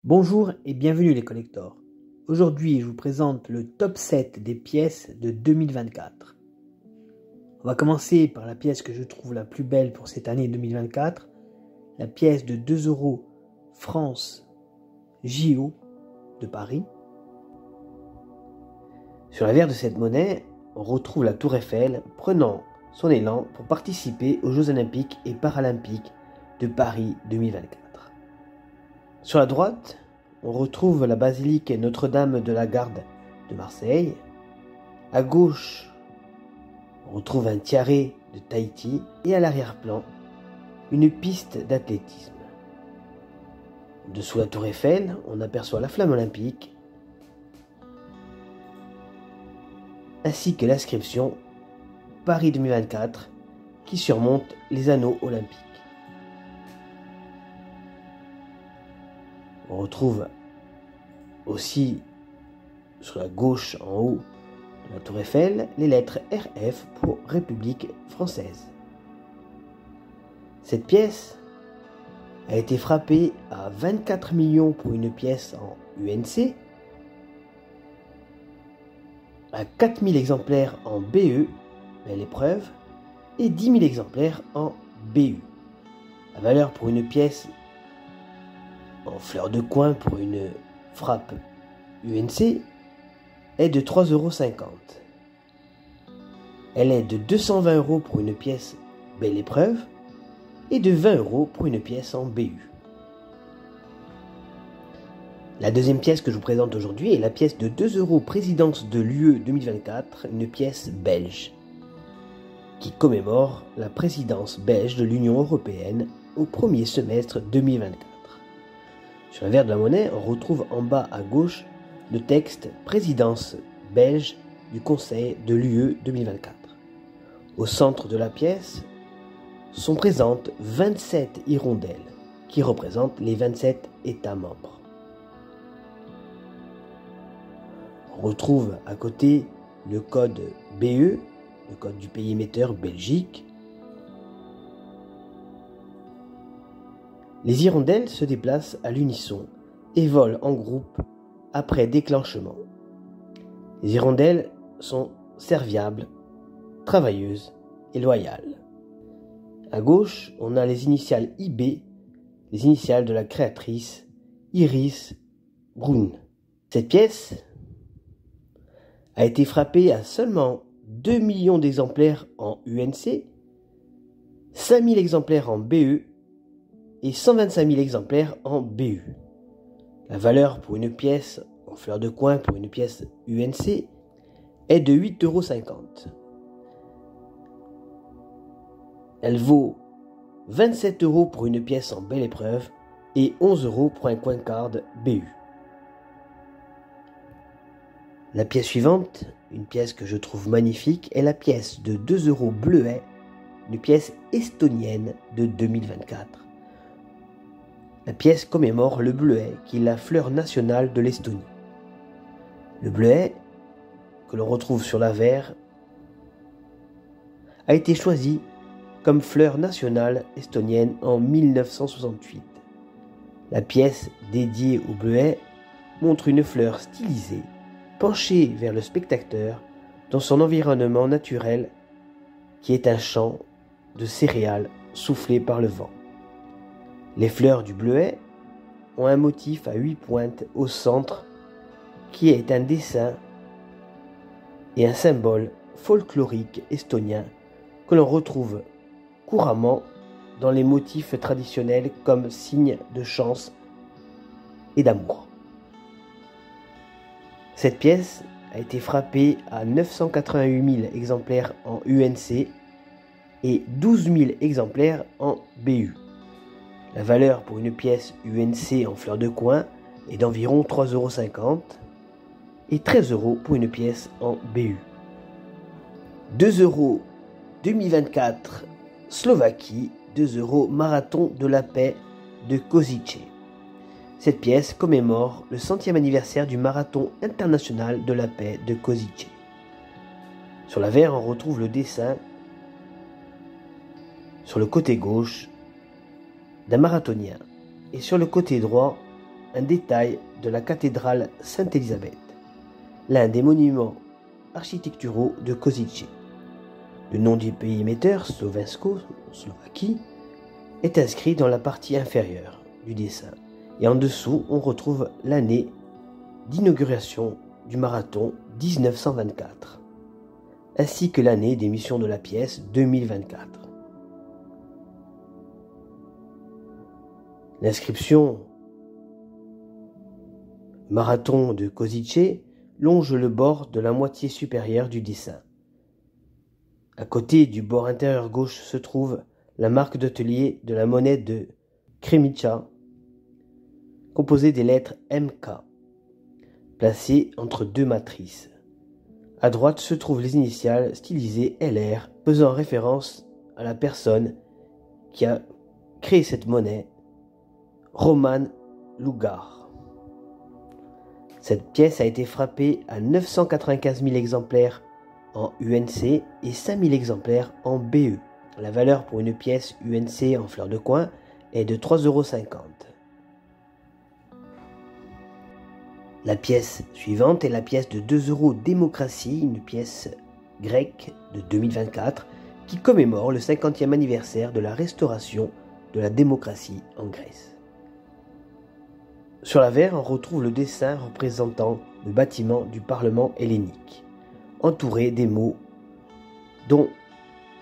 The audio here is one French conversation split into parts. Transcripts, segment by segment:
Bonjour et bienvenue les collectors. Aujourd'hui, je vous présente le top 7 des pièces de 2024. On va commencer par la pièce que je trouve la plus belle pour cette année 2024, la pièce de 2 € France JO de Paris. Sur la verre de cette monnaie, on retrouve la Tour Eiffel prenant son élan pour participer aux Jeux Olympiques et Paralympiques de Paris 2024. Sur la droite, on retrouve la basilique Notre-Dame de la Garde de Marseille. À gauche, on retrouve un tiare de Tahiti et à l'arrière-plan, une piste d'athlétisme. Dessous la Tour Eiffel, on aperçoit la flamme olympique ainsi que l'inscription Paris 2024 qui surmonte les anneaux olympiques. On retrouve aussi sur la gauche en haut de la Tour Eiffel les lettres RF pour République française. Cette pièce a été frappée à 24 millions pour une pièce en UNC, à 4000 exemplaires en BE, belle épreuve, et 10 000 exemplaires en BU. La valeur pour une pièce en fleur de coin pour une frappe UNC est de 3,50 €. Elle est de 220 € pour une pièce belle épreuve et de 20 € pour une pièce en BU. La deuxième pièce que je vous présente aujourd'hui est la pièce de 2 € présidence de l'UE 2024, une pièce belge qui commémore la présidence belge de l'Union européenne au premier semestre 2024. Sur le verre de la monnaie, on retrouve en bas à gauche le texte « Présidence belge du Conseil de l'UE 2024 ». Au centre de la pièce sont présentes 27 hirondelles qui représentent les 27 États membres. On retrouve à côté le code BE, le code du pays émetteur Belgique. Les hirondelles se déplacent à l'unisson et volent en groupe après déclenchement. Les hirondelles sont serviables, travailleuses et loyales. À gauche, on a les initiales IB, les initiales de la créatrice Iris Brun. Cette pièce a été frappée à seulement 2 millions d'exemplaires en UNC, 5000 exemplaires en BE et 125 000 exemplaires en BU. La valeur pour une pièce en fleur de coin pour une pièce UNC est de 8,50 €. Elle vaut 27 € pour une pièce en belle épreuve et 11 € pour un coin card BU. La pièce suivante, une pièce que je trouve magnifique, est la pièce de 2 € bleuet, une pièce estonienne de 2024. La pièce commémore le bleuet, qui est la fleur nationale de l'Estonie. Le bleuet, que l'on retrouve sur la verre, a été choisi comme fleur nationale estonienne en 1968. La pièce dédiée au bleuet montre une fleur stylisée, penchée vers le spectateur dans son environnement naturel qui est un champ de céréales soufflé par le vent. Les fleurs du bleuet ont un motif à 8 pointes au centre qui est un dessin et un symbole folklorique estonien que l'on retrouve couramment dans les motifs traditionnels comme signe de chance et d'amour. Cette pièce a été frappée à 988 000 exemplaires en UNC et 12 000 exemplaires en BU. La valeur pour une pièce UNC en fleur de coin est d'environ 3,50 € et 13 € pour une pièce en BU. 2 € 2024 Slovaquie, 2 € Marathon de la paix de Košice. Cette pièce commémore le 100e anniversaire du Marathon international de la paix de Košice. Sur la verre, on retrouve le dessin sur le côté gauche d'un marathonien et sur le côté droit un détail de la cathédrale Sainte-Élisabeth, l'un des monuments architecturaux de Košice. Le nom du pays émetteur, Slovensko, Slovaquie, est inscrit dans la partie inférieure du dessin. Et en dessous, on retrouve l'année d'inauguration du marathon 1924, ainsi que l'année d'émission de la pièce 2024. L'inscription Marathon de Košice longe le bord de la moitié supérieure du dessin. À côté du bord intérieur gauche se trouve la marque d'atelier de la monnaie de Kremica, composée des lettres MK, placées entre deux matrices. À droite se trouvent les initiales stylisées LR, faisant référence à la personne qui a créé cette monnaie, Roman Lugar. Cette pièce a été frappée à 995 000 exemplaires en UNC et 5 000 exemplaires en BE. La valeur pour une pièce UNC en fleur de coin est de 3,50 €. La pièce suivante est la pièce de 2 € Démocratie, une pièce grecque de 2024 qui commémore le 50e anniversaire de la restauration de la démocratie en Grèce. Sur l'avers, on retrouve le dessin représentant le bâtiment du Parlement hellénique, entouré des mots dont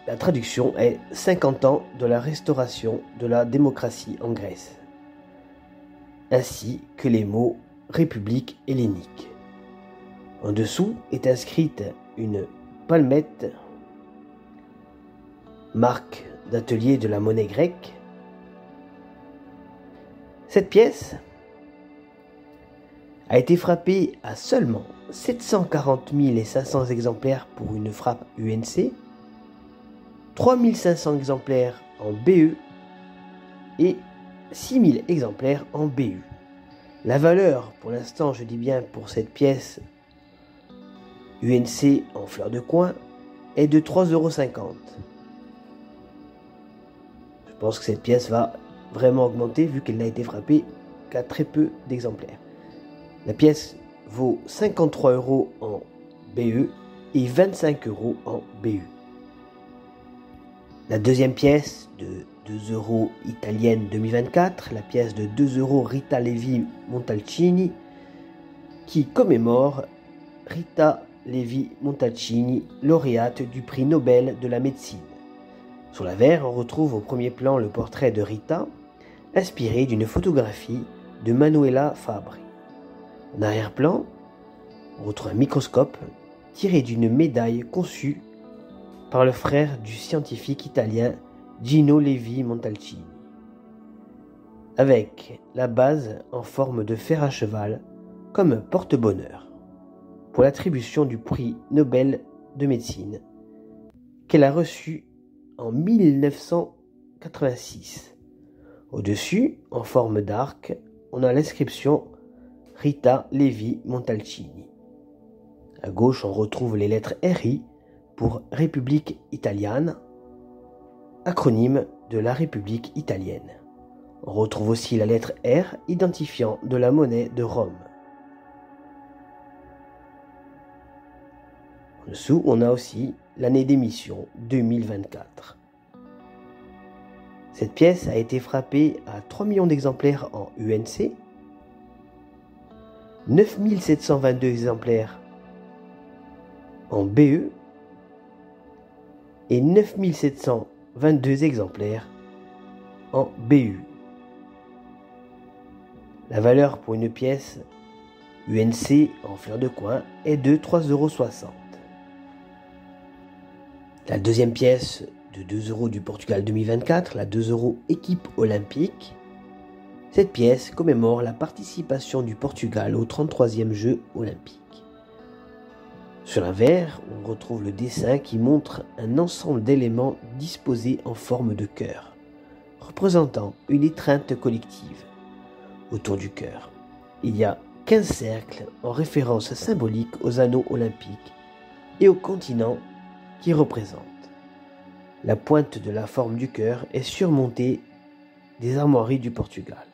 la traduction est 50 ans de la restauration de la démocratie en Grèce, ainsi que les mots République hellénique. En dessous est inscrite une palmette, marque d'atelier de la monnaie grecque. Cette pièce a été frappée à seulement 740 500 exemplaires pour une frappe UNC, 3 500 exemplaires en BE et 6 000 exemplaires en BU. La valeur, pour l'instant, je dis bien pour cette pièce UNC en fleur de coin, est de 3,50 €. Je pense que cette pièce va vraiment augmenter vu qu'elle n'a été frappée qu'à très peu d'exemplaires. La pièce vaut 53 € en BE et 25 € en BU. La deuxième pièce de 2 € italienne 2024, la pièce de 2 € Rita Levi Montalcini, qui commémore Rita Levi Montalcini, lauréate du prix Nobel de la médecine. Sur l'avers, on retrouve au premier plan le portrait de Rita, inspiré d'une photographie de Manuela Fabri. En arrière-plan, on retrouve un microscope tiré d'une médaille conçue par le frère du scientifique italien Gino Levi Montalcini, avec la base en forme de fer à cheval comme porte-bonheur pour l'attribution du prix Nobel de médecine qu'elle a reçu en 1986. Au-dessus, en forme d'arc, on a l'inscription Rita Levi Montalcini. À gauche, on retrouve les lettres RI pour République italienne, acronyme de la République italienne. On retrouve aussi la lettre R, identifiant de la monnaie de Rome. En dessous, on a aussi l'année d'émission 2024. Cette pièce a été frappée à 3 millions d'exemplaires en UNC, 9 722 exemplaires en BE et 9 722 exemplaires en BU. La valeur pour une pièce UNC en fleur de coin est de 3,60 €. La deuxième pièce de 2 € du Portugal 2024, la 2 € équipe olympique. Cette pièce commémore la participation du Portugal au 33e Jeux olympiques. Sur l'avers, on retrouve le dessin qui montre un ensemble d'éléments disposés en forme de cœur, représentant une étreinte collective. Autour du cœur, il y a 15 cercles en référence symbolique aux anneaux olympiques et aux continents qui représentent. La pointe de la forme du cœur est surmontée des armoiries du Portugal.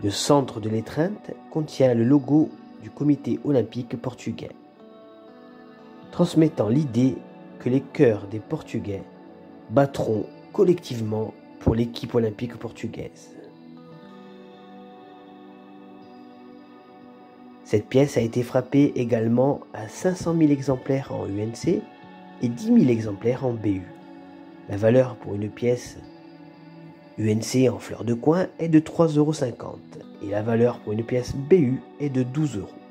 Le centre de l'étreinte contient le logo du comité olympique portugais, transmettant l'idée que les cœurs des Portugais battront collectivement pour l'équipe olympique portugaise. Cette pièce a été frappée également à 500 000 exemplaires en UNC et 10 000 exemplaires en BU. La valeur pour une pièce UNC en fleur de coin est de 3,50 € et la valeur pour une pièce BU est de 12 €.